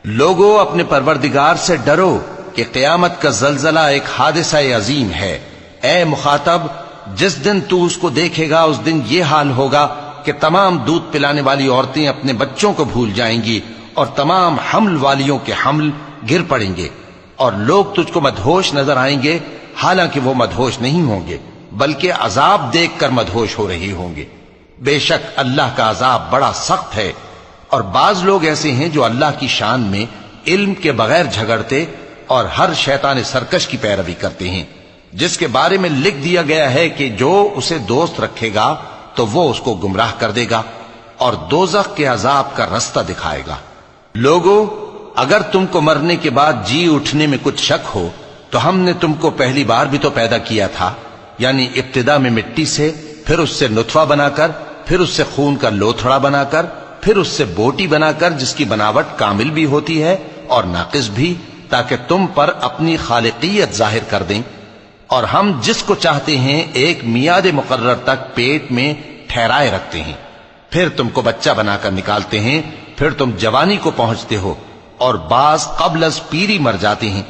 لوگو اپنے پروردگار سے ڈرو کہ قیامت کا زلزلہ ایک حادثہ عظیم ہے۔ اے مخاطب، جس دن تو اس کو دیکھے گا اس دن یہ حال ہوگا کہ تمام دودھ پلانے والی عورتیں اپنے بچوں کو بھول جائیں گی اور تمام حمل والیوں کے حمل گر پڑیں گے، اور لوگ تجھ کو مدہوش نظر آئیں گے، حالانکہ وہ مدہوش نہیں ہوں گے بلکہ عذاب دیکھ کر مدہوش ہو رہے ہوں گے۔ بے شک اللہ کا عذاب بڑا سخت ہے۔ اور بعض لوگ ایسے ہیں جو اللہ کی شان میں علم کے بغیر جھگڑتے اور ہر شیطان سرکش کی پیروی کرتے ہیں، جس کے بارے میں لکھ دیا گیا ہے کہ جو اسے دوست رکھے گا تو وہ اس کو گمراہ کر دے گا اور دوزخ کے عذاب کا رستہ دکھائے گا۔ لوگو، اگر تم کو مرنے کے بعد جی اٹھنے میں کچھ شک ہو تو ہم نے تم کو پہلی بار بھی تو پیدا کیا تھا، یعنی ابتدا میں مٹی سے، پھر اس سے نطفہ بنا کر، پھر اس سے خون کا لوتھڑا بنا کر، پھر اس سے بوٹی بنا کر جس کی بناوٹ کامل بھی ہوتی ہے اور ناقص بھی، تاکہ تم پر اپنی خالقیت ظاہر کر دیں۔ اور ہم جس کو چاہتے ہیں ایک میعاد مقرر تک پیٹ میں ٹھہرائے رکھتے ہیں، پھر تم کو بچہ بنا کر نکالتے ہیں، پھر تم جوانی کو پہنچتے ہو، اور بعض قبل از پیری مر جاتے ہیں،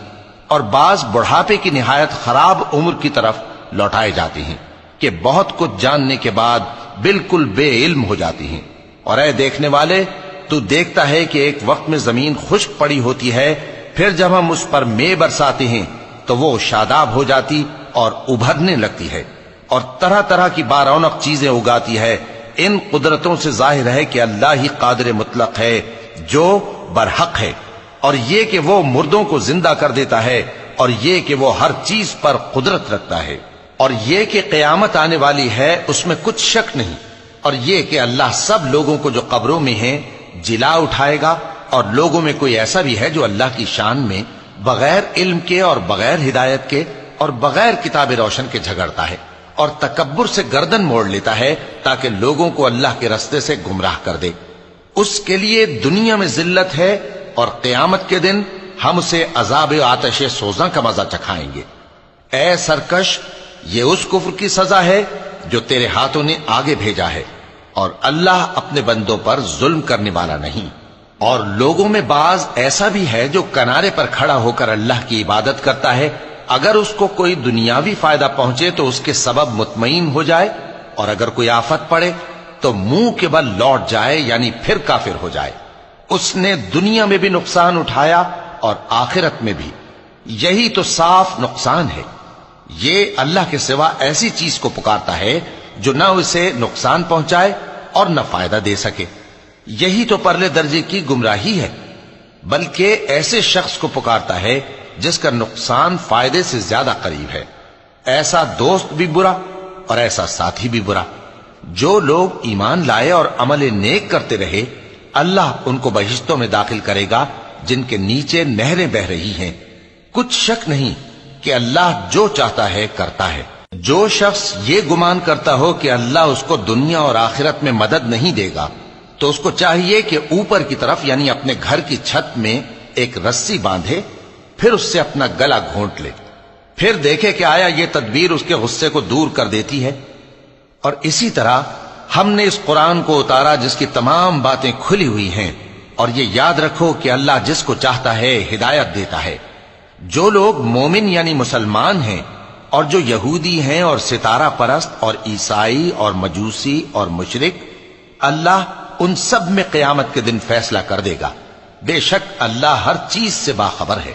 اور بعض بڑھاپے کی نہایت خراب عمر کی طرف لوٹائے جاتے ہیں کہ بہت کچھ جاننے کے بعد بالکل بے علم ہو جاتے ہیں۔ اور اے دیکھنے والے، تو دیکھتا ہے کہ ایک وقت میں زمین خشک پڑی ہوتی ہے، پھر جب ہم اس پر مے برساتے ہیں تو وہ شاداب ہو جاتی اور ابھرنے لگتی ہے اور طرح طرح کی بارونق چیزیں اگاتی ہے۔ ان قدرتوں سے ظاہر ہے کہ اللہ ہی قادر مطلق ہے جو برحق ہے، اور یہ کہ وہ مردوں کو زندہ کر دیتا ہے، اور یہ کہ وہ ہر چیز پر قدرت رکھتا ہے، اور یہ کہ قیامت آنے والی ہے اس میں کچھ شک نہیں، اور یہ کہ اللہ سب لوگوں کو جو قبروں میں ہیں جلا اٹھائے گا، اور لوگوں میں کوئی ایسا بھی ہے جو اللہ کی شان میں بغیر علم کے اور بغیر ہدایت کے اور بغیر کتاب روشن کے جھگڑتا ہے اور تکبر سے گردن موڑ لیتا ہے تاکہ لوگوں کو اللہ کے رستے سے گمراہ کر دے۔ اس کے لیے دنیا میں ذلت ہے، اور قیامت کے دن ہم اسے عذاب آتش سوزاں کا مزہ چکھائیں گے۔ اے سرکش، یہ اس کفر کی سزا ہے جو تیرے ہاتھوں نے آگے بھیجا ہے، اور اللہ اپنے بندوں پر ظلم کرنے والا نہیں۔ اور لوگوں میں بعض ایسا بھی ہے جو کنارے پر کھڑا ہو کر اللہ کی عبادت کرتا ہے، اگر اس کو کوئی دنیاوی فائدہ پہنچے تو اس کے سبب مطمئن ہو جائے، اور اگر کوئی آفت پڑے تو منہ کے بل لوٹ جائے، یعنی پھر کافر ہو جائے۔ اس نے دنیا میں بھی نقصان اٹھایا اور آخرت میں بھی، یہی تو صاف نقصان ہے۔ یہ اللہ کے سوا ایسی چیز کو پکارتا ہے جو نہ اسے نقصان پہنچائے اور نہ فائدہ دے سکے، یہی تو پرلے درجے کی گمراہی ہے۔ بلکہ ایسے شخص کو پکارتا ہے جس کا نقصان فائدے سے زیادہ قریب ہے۔ ایسا دوست بھی برا اور ایسا ساتھی بھی برا۔ جو لوگ ایمان لائے اور عمل نیک کرتے رہے، اللہ ان کو بہشتوں میں داخل کرے گا جن کے نیچے نہریں بہ رہی ہیں۔ کچھ شک نہیں کہ اللہ جو چاہتا ہے کرتا ہے۔ جو شخص یہ گمان کرتا ہو کہ اللہ اس کو دنیا اور آخرت میں مدد نہیں دے گا، تو اس کو چاہیے کہ اوپر کی طرف یعنی اپنے گھر کی چھت میں ایک رسی باندھے، پھر اس سے اپنا گلا گھونٹ لے، پھر دیکھے کہ آیا یہ تدبیر اس کے غصے کو دور کر دیتی ہے۔ اور اسی طرح ہم نے اس قرآن کو اتارا جس کی تمام باتیں کھلی ہوئی ہیں، اور یہ یاد رکھو کہ اللہ جس کو چاہتا ہے ہدایت دیتا ہے۔ جو لوگ مومن یعنی مسلمان ہیں اور جو یہودی ہیں اور ستارہ پرست اور عیسائی اور مجوسی اور مشرک، اللہ ان سب میں قیامت کے دن فیصلہ کر دے گا۔ بے شک اللہ ہر چیز سے باخبر ہے۔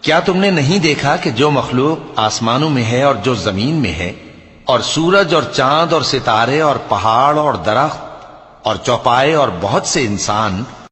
کیا تم نے نہیں دیکھا کہ جو مخلوق آسمانوں میں ہے اور جو زمین میں ہے، اور سورج اور چاند اور ستارے اور پہاڑ اور درخت اور چوپائے اور بہت سے انسان